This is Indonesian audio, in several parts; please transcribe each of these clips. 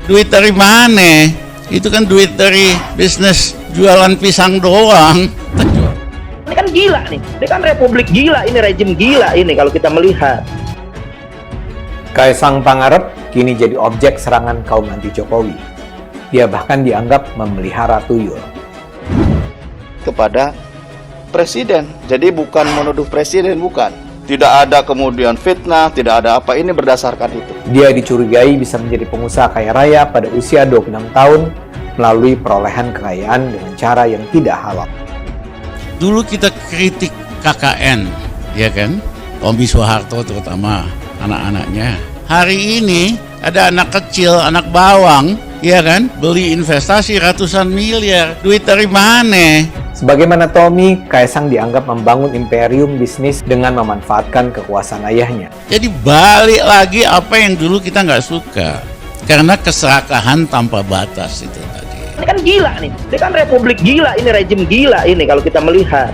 Duit dari mana? Itu kan duit dari bisnis jualan pisang doang. Ini kan gila nih, ini kan republik gila, ini rejim gila ini kalau kita melihat. Kaisang Pangarep kini jadi objek serangan kaum anti Jokowi. Dia bahkan dianggap memelihara tuyul. Kepada presiden, jadi bukan menuduh presiden, bukan. Tidak ada kemudian fitnah, tidak ada apa, ini berdasarkan itu. Dia dicurigai bisa menjadi pengusaha kaya raya pada usia 26 tahun melalui perolehan kekayaan dengan cara yang tidak halal. Dulu kita kritik KKN, ya kan? Tommy Soeharto terutama anak-anaknya. Hari ini ada anak kecil, anak bawang, ya kan? Beli investasi ratusan miliar. Duit dari mana? Sebagaimana Tommy, Kaisang dianggap membangun imperium bisnis dengan memanfaatkan kekuasaan ayahnya. Jadi balik lagi apa yang dulu kita nggak suka. Karena keserakahan tanpa batas itu tadi. Ini kan gila nih, ini kan republik gila, ini rejim gila ini kalau kita melihat.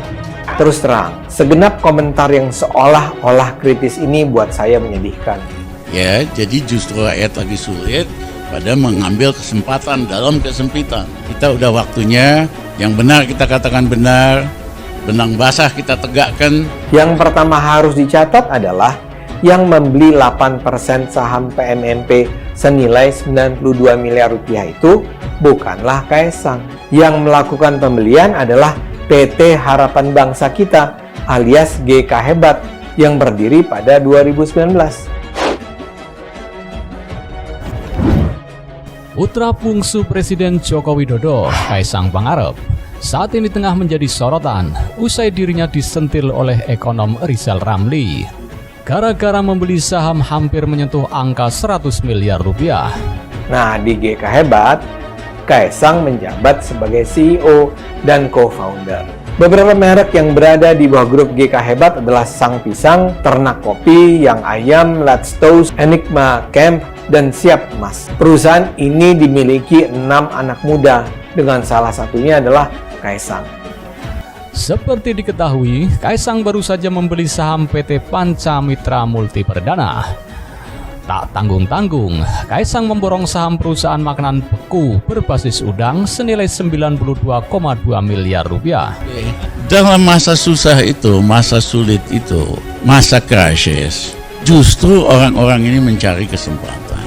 Terus terang, segenap komentar yang seolah-olah kritis ini buat saya menyedihkan. Ya, jadi justru rakyat lagi sulit pada mengambil kesempatan dalam kesempitan. Kita udah waktunya yang benar kita katakan benar, benang basah kita tegakkan. Yang pertama harus dicatat adalah yang membeli 8% saham PMMP senilai 92 miliar rupiah itu bukanlah Kaisang. Yang melakukan pembelian adalah PT Harapan Bangsa Kita alias GK Hebat yang berdiri pada 2019. Putra bungsu Presiden Joko Widodo, Kaisang Pangarep, saat ini tengah menjadi sorotan usai dirinya disentil oleh ekonom Rizal Ramli gara-gara membeli saham hampir menyentuh angka 100 miliar rupiah. Nah, di GK Hebat, Kaisang menjabat sebagai CEO dan co-founder. Beberapa merek yang berada di bawah grup GK Hebat adalah Sang Pisang, Ternak Kopi, Yang Ayam, Let's Toast, Enigma Camp, dan Siap Mas. Perusahaan ini dimiliki 6 anak muda, dengan salah satunya adalah Kaisang. Seperti diketahui, Kaisang baru saja membeli saham PT Panca Mitra Multi Perdana. Tak tanggung-tanggung, Kaisang memborong saham perusahaan makanan beku berbasis udang senilai 92,2 miliar rupiah. Dalam masa susah itu, masa sulit itu, masa krisis, justru orang-orang ini mencari kesempatan.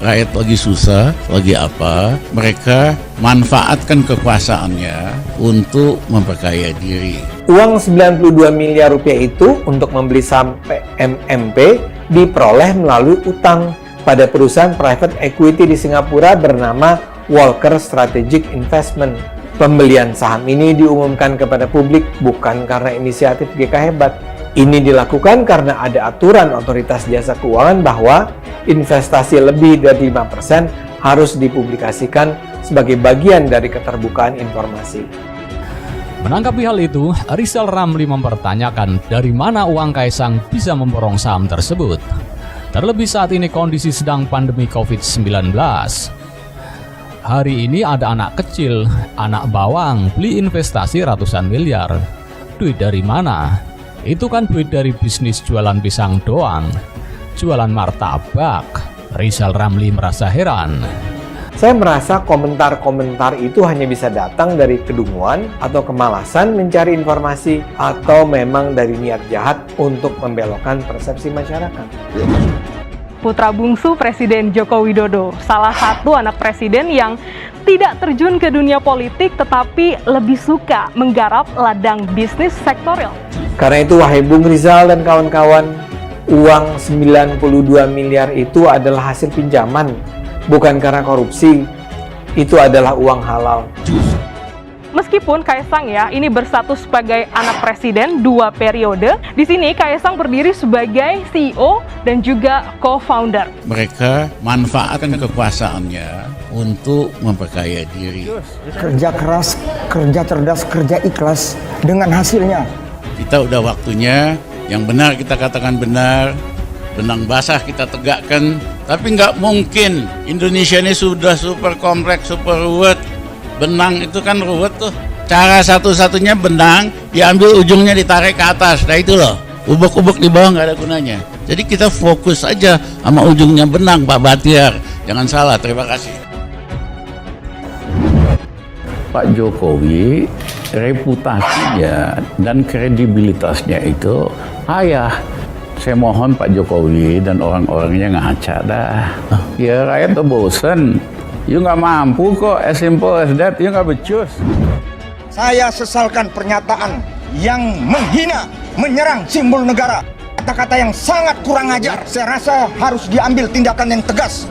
Rakyat lagi susah, lagi apa, mereka manfaatkan kekuasaannya untuk memperkaya diri. Uang 92 miliar rupiah itu untuk membeli saham PMMP diperoleh melalui utang pada perusahaan private equity di Singapura bernama Walker Strategic Investment. Pembelian saham ini diumumkan kepada publik bukan karena inisiatif GK Hebat. Ini dilakukan karena ada aturan otoritas jasa keuangan bahwa investasi lebih dari 5% harus dipublikasikan sebagai bagian dari keterbukaan informasi. Menanggapi hal itu, Rizal Ramli mempertanyakan dari mana uang Kaisang bisa memborong saham tersebut. Terlebih saat ini kondisi sedang pandemi COVID-19. Hari ini ada anak kecil, anak bawang, beli investasi ratusan miliar. Duit dari mana? Itu kan duit dari bisnis jualan pisang doang. Jualan martabak. Rizal Ramli merasa heran. Saya merasa komentar-komentar itu hanya bisa datang dari kedunguan atau kemalasan mencari informasi atau memang dari niat jahat untuk membelokkan persepsi masyarakat. Putra bungsu Presiden Joko Widodo, salah satu anak presiden yang tidak terjun ke dunia politik tetapi lebih suka menggarap ladang bisnis sektorial. Karena itu wahai Bung Rizal dan kawan-kawan, uang 92 miliar itu adalah hasil pinjaman. Bukan karena korupsi, itu adalah uang halal. Meskipun Kaisang ya ini berstatus sebagai anak presiden 2 periode, di sini Kaisang berdiri sebagai CEO dan juga co-founder. Mereka manfaatkan kekuasaannya untuk memperkaya diri. Kerja keras, kerja cerdas, kerja ikhlas dengan hasilnya. Kita udah waktunya yang benar kita katakan benar, benang basah kita tegakkan. Tapi nggak mungkin, Indonesia ini sudah super kompleks, super ruwet. Benang itu kan ruwet tuh. Cara satu-satunya benang, diambil ujungnya ditarik ke atas. Nah itu loh, ubek-ubek di bawah nggak ada gunanya. Jadi kita fokus aja sama ujungnya benang, Pak Batiar. Jangan salah, terima kasih. Pak Jokowi reputasinya dan kredibilitasnya itu payah. Saya mohon Pak Jokowi dan orang-orangnya ngaca dah. Ya rakyat tuh bosen. You nggak mampu kok, as simple as that. You nggak becus. Saya sesalkan pernyataan yang menghina, menyerang simbol negara. Kata-kata yang sangat kurang ajar. Saya rasa harus diambil tindakan yang tegas.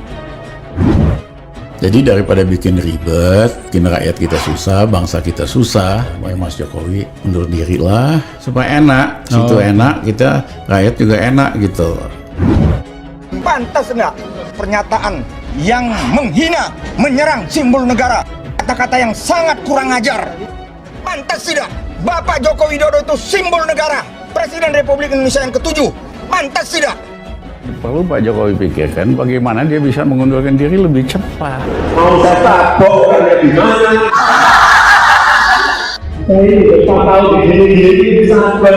Jadi daripada bikin ribet, bikin rakyat kita susah, bangsa kita susah, Mas Jokowi undur diri lah supaya enak. Situ enak, kita rakyat juga enak gitu. Pantas enggak pernyataan yang menghina, menyerang simbol negara? Kata-kata yang sangat kurang ajar. Pantas tidak? Bapak Joko Widodo itu simbol negara, Presiden Republik Indonesia yang ke-7. Pantas tidak? Perlu Pak Jokowi pikirkan bagaimana dia bisa mengundurkan diri lebih cepat. Mau saya tabok karena di mana? Saya ini tak tahu gini sabar.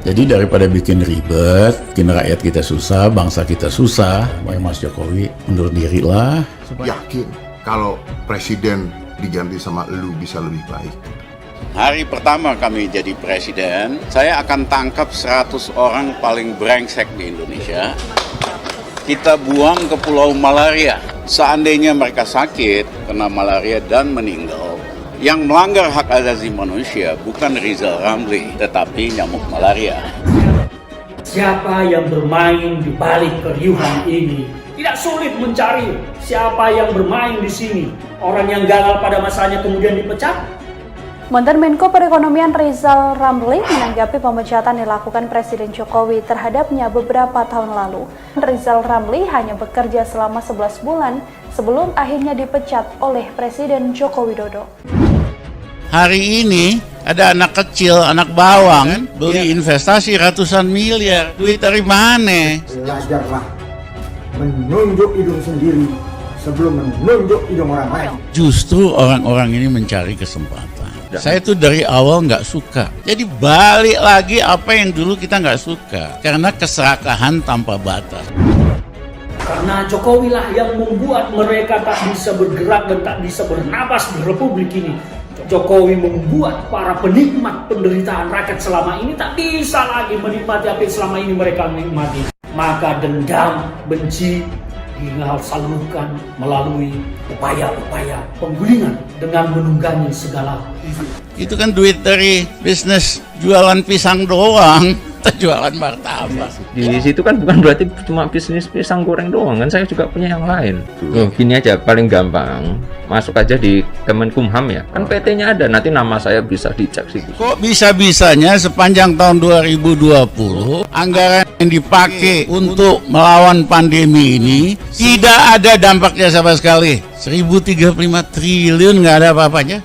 Jadi daripada bikin ribet, bikin rakyat kita susah, bangsa kita susah, Mas Jokowi undur diri lah. Yakin kalau presiden diganti sama lu bisa lebih baik. Hari pertama kami jadi presiden, saya akan tangkap 100 orang paling brengsek di Indonesia. Kita buang ke Pulau Malaria. Seandainya mereka sakit, kena malaria dan meninggal, yang melanggar hak asasi manusia bukan Rizal Ramli, tetapi nyamuk malaria. Siapa yang bermain di balik keriuhan ini? Tidak sulit mencari siapa yang bermain di sini. Orang yang gagal pada masanya kemudian dipecat. Mantan Menko Perekonomian Rizal Ramli menanggapi pemecatan dilakukan Presiden Jokowi terhadapnya beberapa tahun lalu. Rizal Ramli hanya bekerja selama 11 bulan sebelum akhirnya dipecat oleh Presiden Joko Widodo. Hari ini ada anak kecil, anak bawang, beli investasi ratusan miliar. Duit dari mana? Belajarlah menunjuk hidung sendiri sebelum menunjuk hidung orang lain. Justru orang-orang ini mencari kesempatan. Saya tuh dari awal nggak suka. Jadi balik lagi apa yang dulu kita nggak suka. Karena keserakahan tanpa batas. Karena Jokowi lah yang membuat mereka tak bisa bergerak dan tak bisa bernapas di Republik ini. Jokowi membuat para penikmat penderitaan rakyat selama ini tak bisa lagi menikmati apa yang selama ini mereka nikmati. Maka dendam, benci, hingga harus salurkan melalui upaya-upaya penggulingan dengan menunggangi segala isu. Itu kan duit dari bisnis jualan pisang doang, jualan martabak. Di situ kan bukan berarti cuma bisnis pisang goreng doang kan, saya juga punya yang lain. Loh, gini aja paling gampang, masuk aja di Kemenkumham ya, kan PT-nya ada, nanti nama saya bisa dicek sih. Kok bisa-bisanya sepanjang tahun 2020 anggaran yang dipakai untuk melawan pandemi ini tidak ada dampaknya sama sekali. 1035 triliun nggak ada apa-apanya.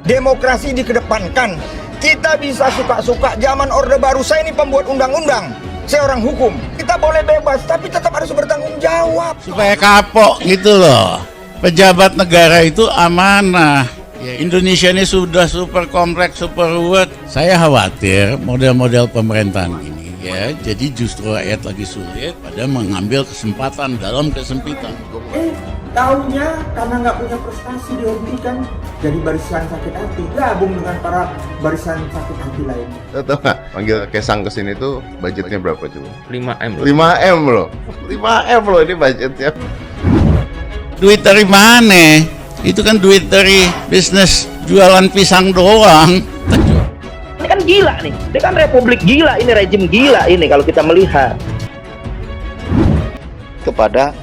Demokrasi dikedepankan. Kita bisa suka-suka. Zaman Orde Baru, saya ini pembuat undang-undang. Saya orang hukum. Kita boleh bebas, tapi tetap harus bertanggung jawab. Supaya kapok gitu loh. Pejabat negara itu amanah. Ya, Indonesia ini sudah super kompleks, super ruwet. Saya khawatir model-model pemerintahan ini ya, jadi justru rakyat lagi sulit pada mengambil kesempatan dalam kesempitan. Taunya karena nggak punya prestasi dihentikan jadi barisan sakit hati, gabung dengan para barisan sakit hati lain. Tahu nggak? Panggil Kesang ke sini tuh budgetnya berapa coba? 5M loh. 5M loh. 5M loh ini budgetnya. Duit dari mana? Itu kan duit dari bisnis jualan pisang doang. Ini kan gila nih. Ini kan republik gila, ini rejim gila ini kalau kita melihat. Kepada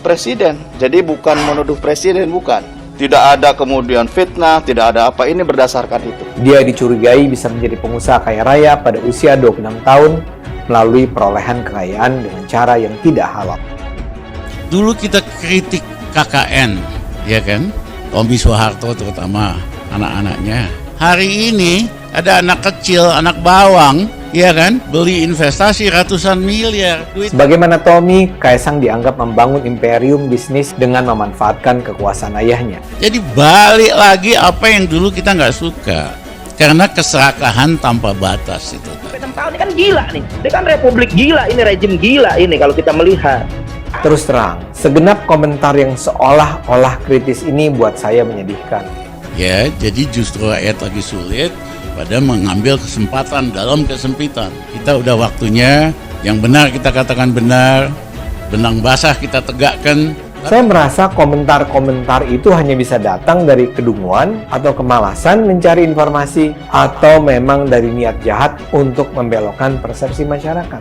presiden. Jadi bukan menuduh presiden, bukan. Tidak ada kemudian fitnah, tidak ada apa, ini berdasarkan itu. Dia dicurigai bisa menjadi pengusaha kaya raya pada usia 26 tahun melalui perolehan kekayaan dengan cara yang tidak halal. Dulu kita kritik KKN, ya kan? Tommy Soeharto terutama anak-anaknya. Hari ini ada anak kecil, anak bawang, ya kan? Beli investasi ratusan miliar. Sebagaimana Tommy, Kaisang dianggap membangun imperium bisnis dengan memanfaatkan kekuasaan ayahnya. Jadi balik lagi apa yang dulu kita nggak suka. karena keserakahan tanpa batas itu. 6 tahun ini kan gila nih. Ini kan republik gila, ini rejim gila ini kalau kita melihat. Terus terang, segenap komentar yang seolah-olah kritis ini buat saya menyedihkan. Ya, jadi justru rakyat lagi sulit pada mengambil kesempatan dalam kesempitan. Kita udah waktunya yang benar kita katakan benar, benang basah kita tegakkan. Saya merasa komentar-komentar itu hanya bisa datang dari kedunguan atau kemalasan mencari informasi atau memang dari niat jahat untuk membelokkan persepsi masyarakat.